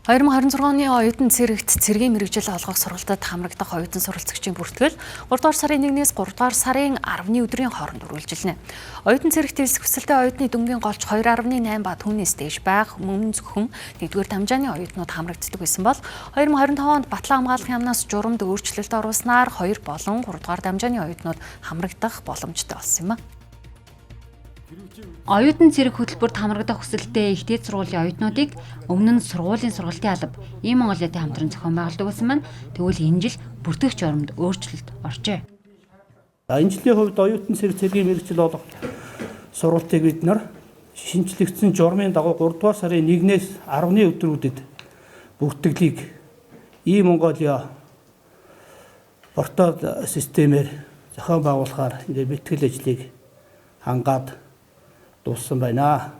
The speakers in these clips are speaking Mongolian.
2026 оны оюутан цэрэгт цэргийн мэргэжил олгох сургалтад хамрагдах оюутан суралцагчийн бүртгэл 3 дугаар сарын 1-ээс 3 дугаар сарын 10-ны өдрийн хооронд үргэлжилнэ. Оюутан цэрэгт хэлсэвсэлтэй оюутны дөнгөний голч 2.8 ба түүнээс дээш байх мөн зөвхөн 1-р дамжааны оюутнууд хамрагддаг байсан бол 2025 онд Батлан хамгааллын яамнаас журамд өөрчлөлт оруулснаар 2 болон 3 дугаар дамжааны оюутнууд хамрагдах боломжтой болсон юм а. Оюутан цэрэг хөтөлбөрт хамрагдах хүсэлтэй их дээд сургуулийн оюутнуудыг өмнө нь сургуулийн сургалтын алба ийм Монголын хамтран зохион байгуулдаг байсан маань тэгвэл энэ жил бүртгэгч оромд өөрчлөлт оржээ. Энэ жилийн хувьд оюутан цэрэг цэргийн мэргэжил олох сургалтыг бид нар шинжлэгдсэн журмын дагуу 3 дугаар сарын 1-ээс 10-ны өдрүүдэд бүртгэлийг Монголиа портал системээр зохион байгуулахаар энэ бэлтгэл ажлыг хангаад дууссан байна.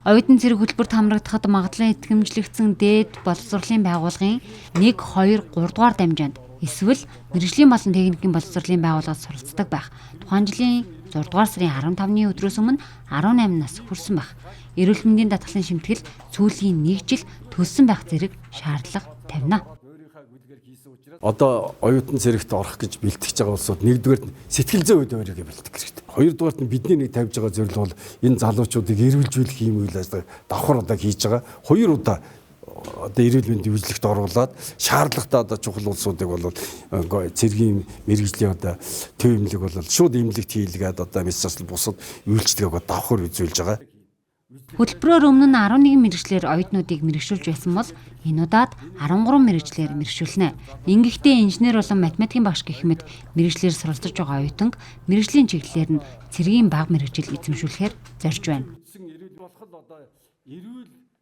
Оюутан цэрэг хөтөлбөрт хамрагдахад магадлан итгэмжлэгдсэн дээд боловсролын байгууллагын 1, 2, 3 дугаар дамжаанд эсвэл мэргэжлийн болон техникийн боловсролын байгууллагад суралцдаг байх. Тухайн жилийн 6 дугаар сарын 15-ны өдрөөс өмнө 18 нас хүрсэн байх. Эрүүл мэндийн даатгалын шимтгэл сүүлийн 1 жил төлсөн байх зэрэг шаардлага тавина. Одоо оюутан цэрэгт орох гэж бэлтгэж байгаа улсууд нэгдүгээр нь сэтгэл зүйн үед өөрийгөө бэлтгэх хэрэгтэй. Хоёрдугаар нь бидний нэг тавьж байгаа зорилго бол энэ залуучуудыг эрүүлжүүлэх юм үйл ажиллагаа давхар удаа хийж байгаа. 2 удаа одоо эрүүл мэндийн үйлчлэгт оруулаад шаардлагатай одоо чухал улсуудыг бол цэргийн мэргэжлийн одоо төв эмнэлэг бол шууд эмнэлэгт хийлгээд одоо мессежл бусад үйлчлэгийг давхар үзүүлж байгаа. Хөтөлбөрөөр өмнө нь 11 мэргэжлэр оюутнуудыг мэргэжүүлж байсан бол энэ удаад 13 мэргэжлэр мэргэжүүлнэ. Ингэхдээ инженер болон математикийн багш гэх мэт мэргэжлэр суралцж байгаа оюутан мэргэжлийн чиглэлээр нь цэргийн бага мэргэжил эзэмшүүлэхээр зорж байна.